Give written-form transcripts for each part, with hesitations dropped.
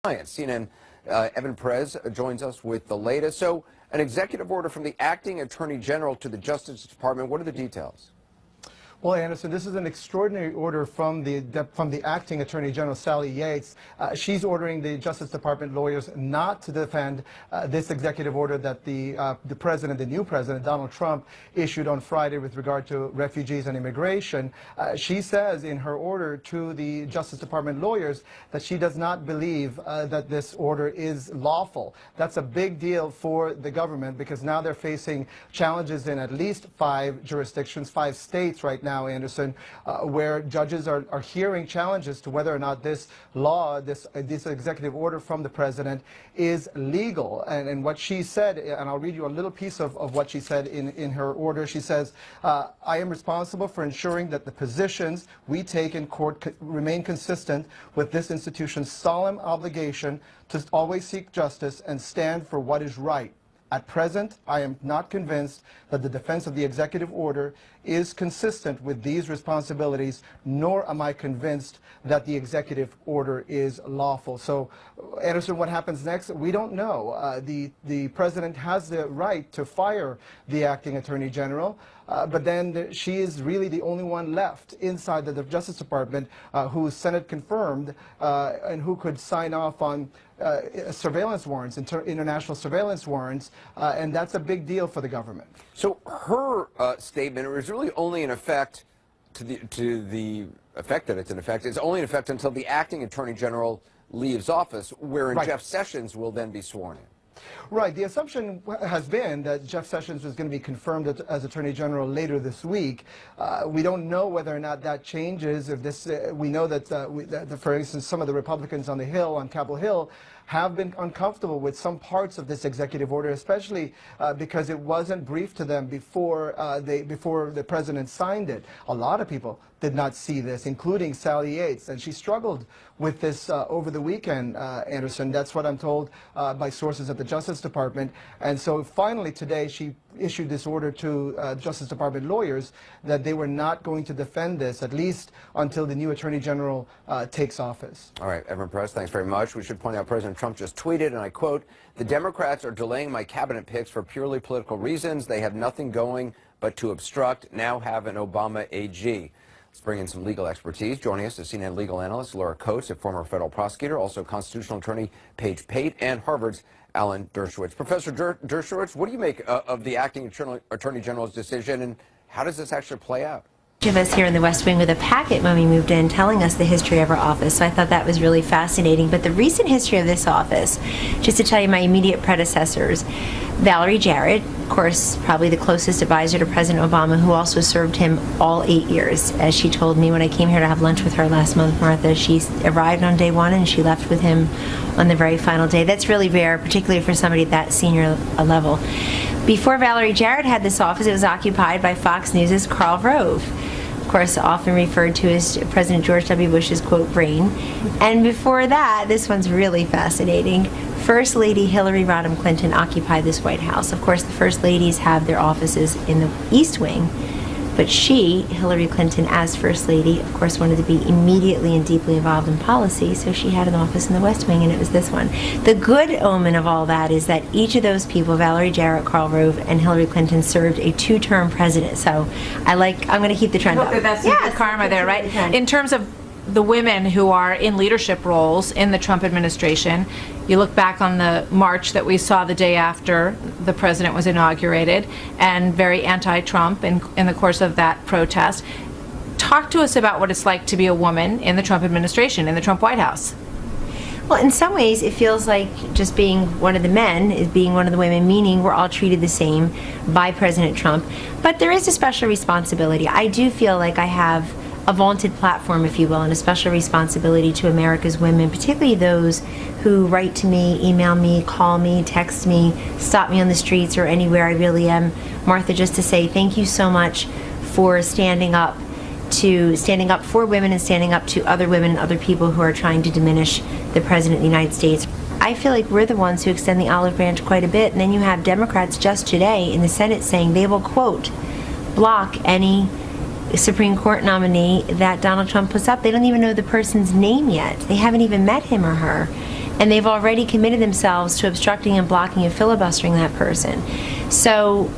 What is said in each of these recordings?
CNN, Evan Perez joins us with the latest. So, an executive order from the acting attorney general to the Justice Department. What are the details? Well, Anderson, this is an extraordinary order from the acting attorney general, Sally Yates. She's ordering the Justice Department lawyers not to defend this executive order that the new president, Donald Trump, issued on Friday with regard to refugees and immigration. She says in her order to the Justice Department lawyers that she does not believe that this order is lawful. That's a big deal for the government because now they're facing challenges in at least 5 jurisdictions, 5 states right now, Anderson, where judges are hearing challenges to whether or not this law, this executive order from the president is legal. And what she said, and I'll read you a little piece of what she said in her order. She says, I am responsible for ensuring that the positions we take in court remain consistent with this institution's solemn obligation to always seek justice and stand for what is right. At present, I am not convinced that the defense of the executive order is consistent with these responsibilities, nor am I convinced that the executive order is lawful. So, Anderson, what happens next? We don't know. The president has the right to fire the acting attorney general, but then she is really the only one left inside the Justice Department who Senate confirmed and who could sign off on surveillance warrants, international surveillance warrants, and that's a big deal for the government. So her statement was really only in effect to the effect that it's in effect. It's only in effect until the acting attorney general leaves office, wherein Right. Jeff Sessions will then be sworn in. Right. The assumption has been that Jeff Sessions was going to be confirmed as Attorney General later this week. We don't know whether or not that changes. If this, we know that, for instance, some of the Republicans on the Hill, on Capitol Hill, have been uncomfortable with some parts of this executive order, especially because it wasn't briefed to them before the president signed it. A lot of people did not see this, including Sally Yates, and she struggled with this over the weekend, Anderson. That's what I'm told by sources at the Justice Department. And so finally today she issued this order to Justice Department lawyers that they were not going to defend this, at least until the new Attorney General takes office. All right, Evan Perez, thanks very much. We should point out President Trump just tweeted, and I quote, "The Democrats are delaying my cabinet picks for purely political reasons. They have nothing going but to obstruct, now have an Obama AG." Let's bring in some legal expertise. Joining us is CNN legal analyst Laura Coates, a former federal prosecutor, also constitutional attorney Paige Pate, and Harvard's Alan Dershowitz. Professor Dershowitz, what do you make of the acting attorney general's decision, and how does this actually play out? Each of us here in the West Wing with a packet when we moved in telling us the history of our office, so I thought that was really fascinating. But the recent history of this office, just to tell you my immediate predecessors, Valerie Jarrett, of course, probably the closest advisor to President Obama, who also served him all 8 years. As she told me when I came here to have lunch with her last month, Martha, she arrived on day 1 and she left with him on the very final day. That's really rare, particularly for somebody at that senior level. Before Valerie Jarrett had this office, it was occupied by Fox News' Karl Rove, of course often referred to as President George W. Bush's, quote, brain. And before that, this one's really fascinating, First Lady Hillary Rodham Clinton occupied this White House. Of course, the First Ladies have their offices in the East Wing, but she, Hillary Clinton, as First Lady, of course, wanted to be immediately and deeply involved in policy, so she had an office in the West Wing, and it was this one. The good omen of all that is that each of those people, Valerie Jarrett, Karl Rove, and Hillary Clinton, served a 2-term president. So I'm going to keep the trend up. That's the karma there, right? In terms of the women who are in leadership roles in the Trump administration, you look back on the march that we saw the day after the president was inaugurated, and very anti-Trump in the course of that protest. Talk to us about what it's like to be a woman in the Trump administration, in the Trump White House. Well, in some ways, it feels like just being one of the men is being one of the women, meaning we're all treated the same by President Trump. But there is a special responsibility. I do feel like I have a vaunted platform, if you will, and a special responsibility to America's women, particularly those who write to me, email me, call me, text me, stop me on the streets or anywhere I really am, Martha, just to say thank you so much for standing up for women and standing up to other women and other people who are trying to diminish the President of the United States. I feel like we're the ones who extend the olive branch quite a bit, and then you have Democrats just today in the Senate saying they will, quote, block any Supreme Court nominee that Donald Trump puts up. They don't even know the person's name yet. They haven't even met him or her. and they've already committed themselves to obstructing and blocking and filibustering that person. So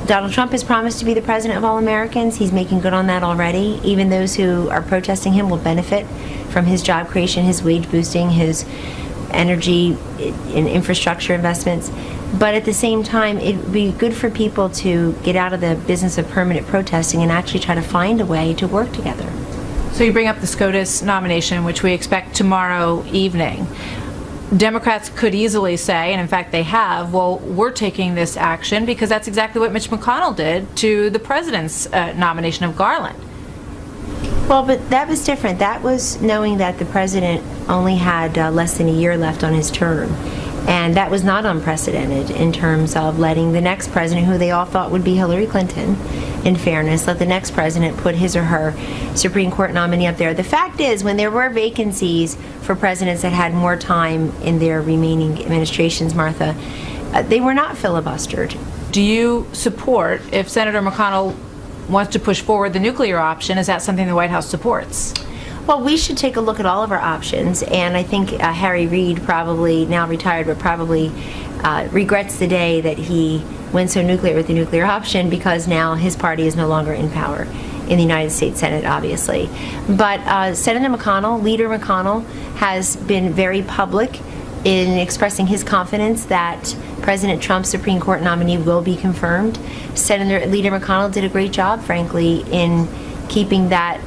Donald Trump has promised to be the president of all Americans. He's making good on that already. Even those who are protesting him will benefit from his job creation, his wage boosting, his energy and infrastructure investments. But at the same time, it would be good for people to get out of the business of permanent protesting and actually try to find a way to work together. So you bring up the SCOTUS nomination, which we expect tomorrow evening. Democrats could easily say, and in fact they have, well, we're taking this action because that's exactly what Mitch McConnell did to the president's nomination of Garland. Well, but that was different. That was knowing that the president only had less than a year left on his term. And that was not unprecedented in terms of letting the next president, who they all thought would be Hillary Clinton, in fairness, let the next president put his or her Supreme Court nominee up there. The fact is, when there were vacancies for presidents that had more time in their remaining administrations, Martha, they were not filibustered. Do you support, if Senator McConnell wants to push forward the nuclear option, is that something the White House supports? Well, we should take a look at all of our options, and I think Harry Reid, probably now retired, but probably regrets the day that he went so nuclear with the nuclear option, because now his party is no longer in power in the United States Senate, obviously. But Senator McConnell, Leader McConnell, has been very public in expressing his confidence that President Trump's Supreme Court nominee will be confirmed. Leader McConnell did a great job, frankly, in keeping that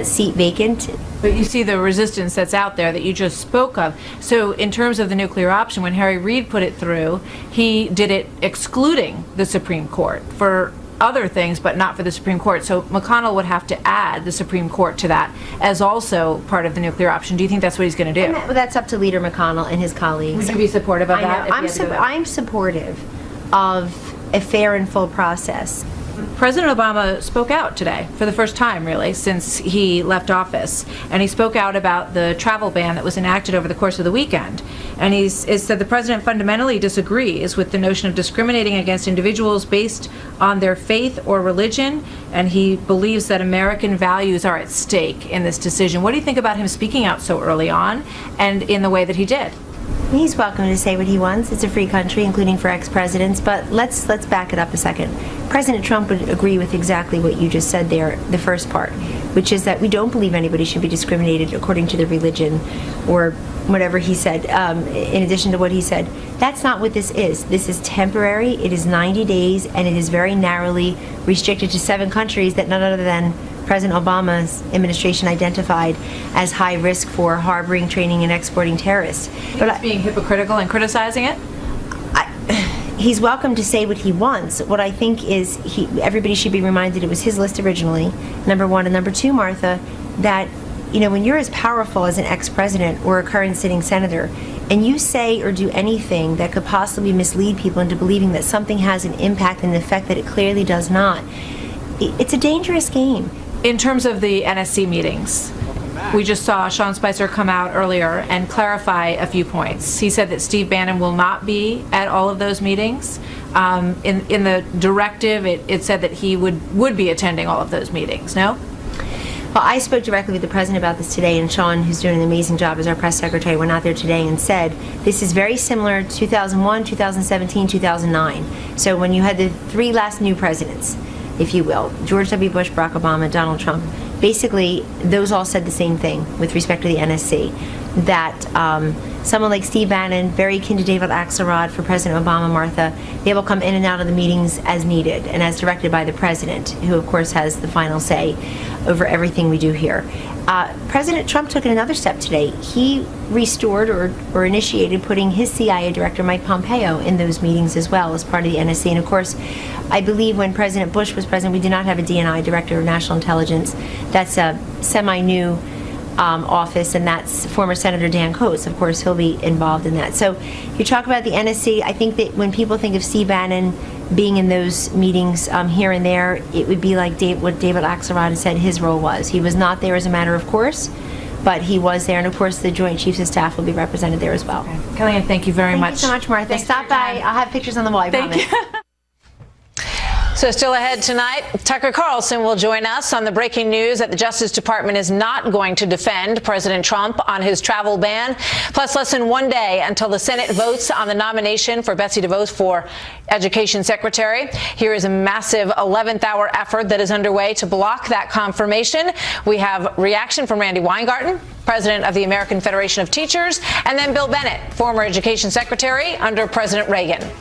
seat vacant. But you see the resistance that's out there that you just spoke of. So in terms of the nuclear option, when Harry Reid put it through, he did it excluding the Supreme Court for other things, but not for the Supreme Court. So McConnell would have to add the Supreme Court to that as also part of the nuclear option. Do you think that's what he's going to do? Well, that's up to Leader McConnell and his colleagues. Would you be supportive of that? I'm supportive of a fair and full process. President Obama spoke out today for the first time, really, since he left office. And he spoke out about the travel ban that was enacted over the course of the weekend. And he said the president fundamentally disagrees with the notion of discriminating against individuals based on their faith or religion. And he believes that American values are at stake in this decision. What do you think about him speaking out so early on and in the way that he did? He's welcome to say what he wants. It's a free country, including for ex-presidents. But let's back it up a second. President Trump would agree with exactly what you just said there, the first part, which is that we don't believe anybody should be discriminated according to their religion or whatever he said, in addition to what he said. That's not what this is. This is temporary. It is 90 days, and it is very narrowly restricted to 7 countries that none other than President Obama's administration identified as high risk for harboring, training, and exporting terrorists. But he's being hypocritical and criticizing it? He's welcome to say what he wants. What I think is everybody should be reminded it was his list originally, number one. And number two, Martha, that when you're as powerful as an ex-president or a current sitting senator, and you say or do anything that could possibly mislead people into believing that something has an impact and an effect that it clearly does not, it's a dangerous game. In terms of the NSC meetings, we just saw Sean Spicer come out earlier and clarify a few points. He said that Steve Bannon will not be at all of those meetings. In the directive, it said that he would be attending all of those meetings, no? Well, I spoke directly with the president about this today, and Sean, who's doing an amazing job as our press secretary, went out there today and said this is very similar to 2001, 2017, 2009. So when you had the 3 last new presidents, if you will, George W. Bush, Barack Obama, Donald Trump, basically those all said the same thing with respect to the NSC, that someone like Steve Bannon, very akin to David Axelrod for President Obama, Martha, they will come in and out of the meetings as needed and as directed by the president, who of course has the final say over everything we do here. President Trump took another step today. He restored or initiated putting his CIA director, Mike Pompeo, in those meetings as well as part of the NSC. And of course, I believe when President Bush was president, we did not have a DNI, Director of National Intelligence. That's a semi-new office, and that's former Senator Dan Coats. Of course, he'll be involved in that. So you talk about the NSC, I think that when people think of Steve Bannon being in those meetings here and there, it would be like what David Axelrod said his role was. He was not there as a matter of course, but he was there, and of course the Joint Chiefs of Staff will be represented there as well. Okay. Kellyanne, thank you very much. Thank you so much, Martha. Thanks Stop by. I'll have pictures on the wall, I promise. Thank you. So still ahead tonight, Tucker Carlson will join us on the breaking news that the Justice Department is not going to defend President Trump on his travel ban. Plus, less than 1 day until the Senate votes on the nomination for Betsy DeVos for Education Secretary. Here is a massive 11th hour effort that is underway to block that confirmation. We have reaction from Randy Weingarten, president of the American Federation of Teachers, and then Bill Bennett, former Education Secretary under President Reagan.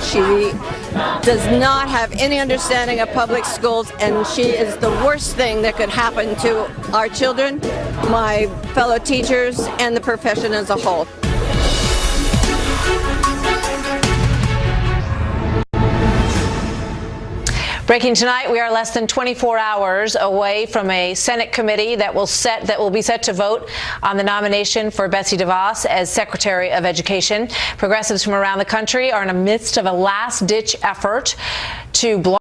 She does not have any understanding of public schools, and she is the worst thing that could happen to our children, my fellow teachers, and the profession as a whole. Breaking tonight, we are less than 24 hours away from a Senate committee that will be set to vote on the nomination for Betsy DeVos as Secretary of Education. Progressives from around the country are in the midst of a last-ditch effort to block